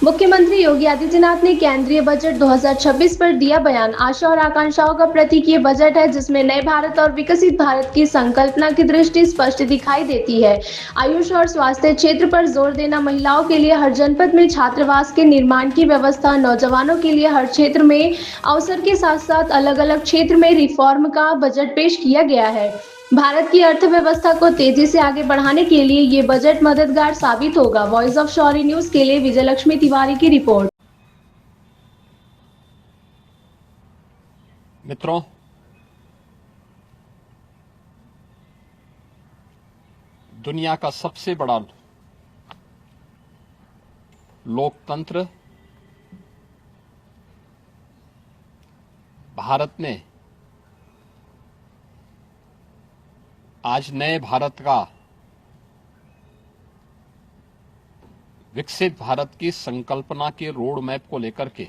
मुख्यमंत्री योगी आदित्यनाथ ने केंद्रीय बजट 2026 पर दिया बयान। आशा और आकांक्षाओं का प्रतीक ये बजट है, जिसमें नए भारत और विकसित भारत की संकल्पना की दृष्टि स्पष्ट दिखाई देती है। आयुष और स्वास्थ्य क्षेत्र पर जोर देना, महिलाओं के लिए हर जनपद में छात्रावास के निर्माण की व्यवस्था, नौजवानों के लिए हर क्षेत्र में अवसर के साथ साथ अलग अलग क्षेत्र में रिफॉर्म का बजट पेश किया गया है। भारत की अर्थव्यवस्था को तेजी से आगे बढ़ाने के लिए ये बजट मददगार साबित होगा। वॉइस ऑफ शौरी न्यूज के लिए विजयलक्ष्मी तिवारी की रिपोर्ट। मित्रों, दुनिया का सबसे बड़ा लोकतंत्र भारत ने आज नए भारत का, विकसित भारत की संकल्पना के रोड मैप को लेकर के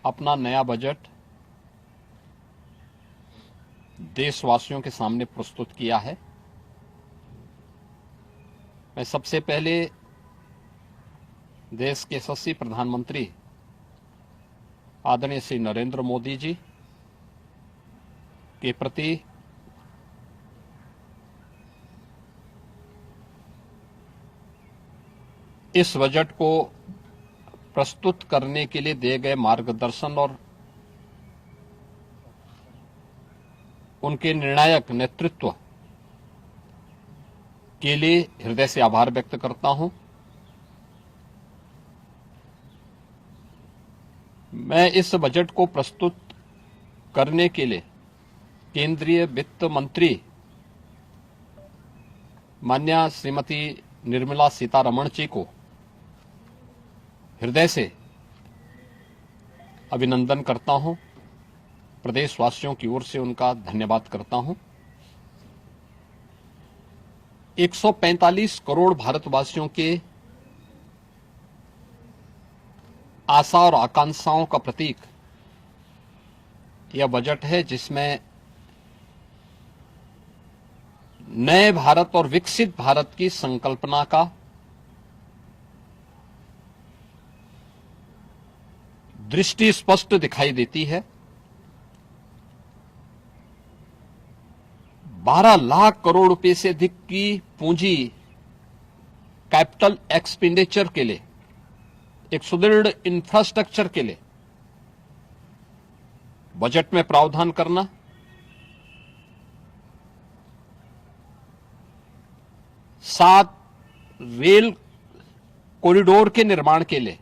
अपना नया बजट देशवासियों के सामने प्रस्तुत किया है। मैं सबसे पहले देश के यशस्वी प्रधानमंत्री आदरणीय श्री नरेंद्र मोदी जी के प्रति इस बजट को प्रस्तुत करने के लिए दिए गए मार्गदर्शन और उनके निर्णायक नेतृत्व के लिए हृदय से आभार व्यक्त करता हूं। मैं इस बजट को प्रस्तुत करने के लिए केंद्रीय वित्त मंत्री माननीय श्रीमती निर्मला सीतारमण जी को हृदय से अभिनंदन करता हूं, प्रदेशवासियों की ओर से उनका धन्यवाद करता हूं। 145 करोड़ भारतवासियों के आशा और आकांक्षाओं का प्रतीक यह बजट है, जिसमें नए भारत और विकसित भारत की संकल्पना का दृष्टि स्पष्ट दिखाई देती है। 12 लाख करोड़ रुपए से अधिक की पूंजी कैपिटल एक्सपेंडिचर के लिए, एक सुदृढ़ इंफ्रास्ट्रक्चर के लिए बजट में प्रावधान करना, सात रेल कॉरिडोर के निर्माण के लिए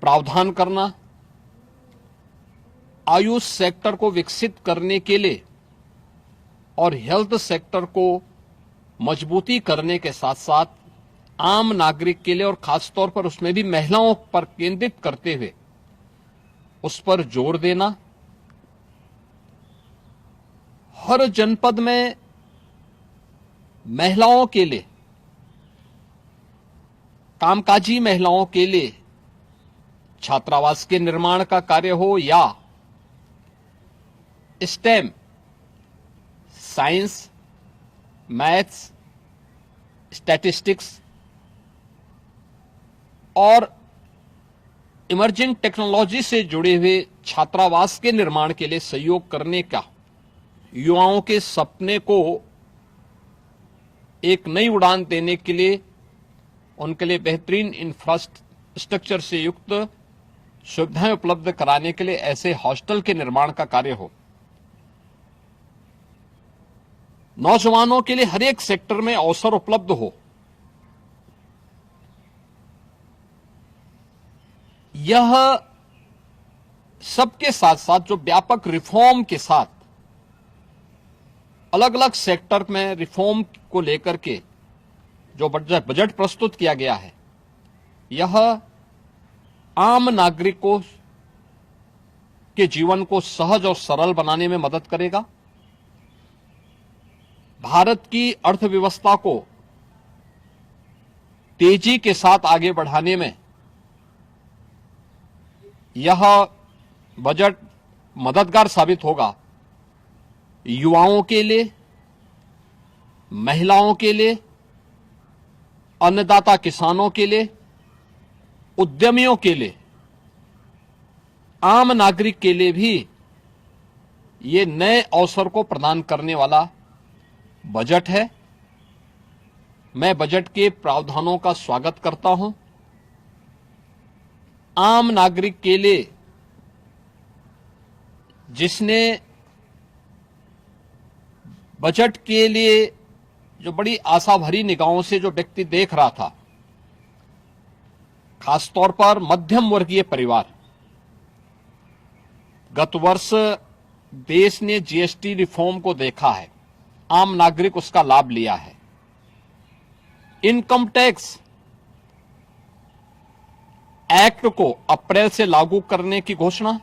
प्रावधान करना, आयुष सेक्टर को विकसित करने के लिए और हेल्थ सेक्टर को मजबूती करने के साथ साथ आम नागरिक के लिए और खासतौर पर उसमें भी महिलाओं पर केंद्रित करते हुए उस पर जोर देना, हर जनपद में महिलाओं के लिए, कामकाजी महिलाओं के लिए छात्रावास के निर्माण का कार्य हो या स्टेम, साइंस, मैथ्स, स्टैटिस्टिक्स और इमर्जिंग टेक्नोलॉजी से जुड़े हुए छात्रावास के निर्माण के लिए सहयोग करने का, युवाओं के सपने को एक नई उड़ान देने के लिए उनके लिए बेहतरीन इंफ्रास्ट्रक्चर से युक्त सुविधाएं उपलब्ध कराने के लिए ऐसे हॉस्टल के निर्माण का कार्य हो, नौजवानों के लिए हर एक सेक्टर में अवसर उपलब्ध हो, यह सबके साथ साथ जो व्यापक रिफॉर्म के साथ अलग अलग सेक्टर में रिफॉर्म को लेकर के जो बजट प्रस्तुत किया गया है, यह आम नागरिकों के जीवन को सहज और सरल बनाने में मदद करेगा। भारत की अर्थव्यवस्था को तेजी के साथ आगे बढ़ाने में यह बजट मददगार साबित होगा। युवाओं के लिए, महिलाओं के लिए, अन्नदाता किसानों के लिए, उद्यमियों के लिए, आम नागरिक के लिए भी ये नए अवसर को प्रदान करने वाला बजट है। मैं बजट के प्रावधानों का स्वागत करता हूं। आम नागरिक के लिए, जिसने बजट के लिए जो बड़ी आशा भरी निगाहों से जो व्यक्ति देख रहा था, खासतौर पर मध्यम वर्गीय परिवार, गत वर्ष देश ने जीएसटी रिफॉर्म को देखा है, आम नागरिक उसका लाभ लिया है। इनकम टैक्स एक्ट को अप्रैल से लागू करने की घोषणा,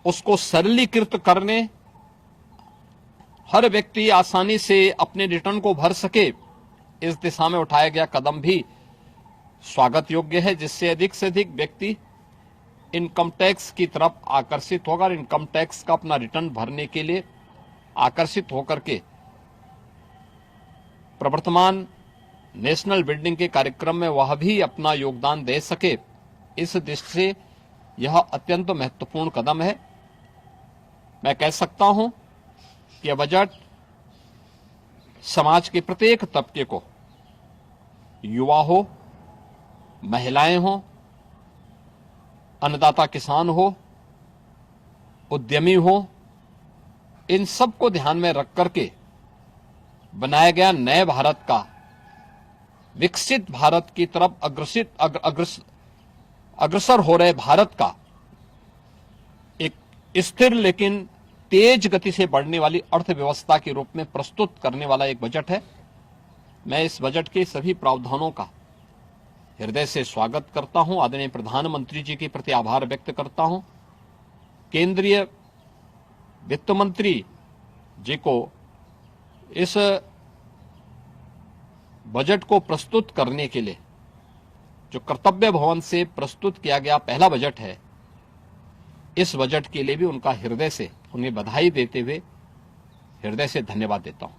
उसको सरलीकृत करने, हर व्यक्ति आसानी से अपने रिटर्न को भर सके, इस दिशा में उठाया गया कदम भी स्वागत योग्य है, जिससे अधिक से अधिक व्यक्ति इनकम टैक्स की तरफ आकर्षित होगा और इनकम टैक्स का अपना रिटर्न भरने के लिए आकर्षित होकर के प्रवर्तमान नेशनल बिल्डिंग के कार्यक्रम में वह भी अपना योगदान दे सके। इस दृष्टि से यह अत्यंत महत्वपूर्ण कदम है। मैं कह सकता हूं कि यह बजट समाज के प्रत्येक तबके को, युवा हो, महिलाएं हो, अन्नदाता किसान हो, उद्यमी हो, इन सबको ध्यान में रख करके बनाया गया नए भारत का, विकसित भारत की तरफ अग्रसर हो रहे भारत का एक स्थिर लेकिन तेज गति से बढ़ने वाली अर्थव्यवस्था के रूप में प्रस्तुत करने वाला एक बजट है। मैं इस बजट के सभी प्रावधानों का हृदय से स्वागत करता हूं। आदरणीय प्रधानमंत्री जी के प्रति आभार व्यक्त करता हूं। केंद्रीय वित्त मंत्री जी को इस बजट को प्रस्तुत करने के लिए, जो कर्तव्य भवन से प्रस्तुत किया गया पहला बजट है, इस बजट के लिए भी उनका हृदय से, उन्हें बधाई देते हुए हृदय से धन्यवाद देता हूं।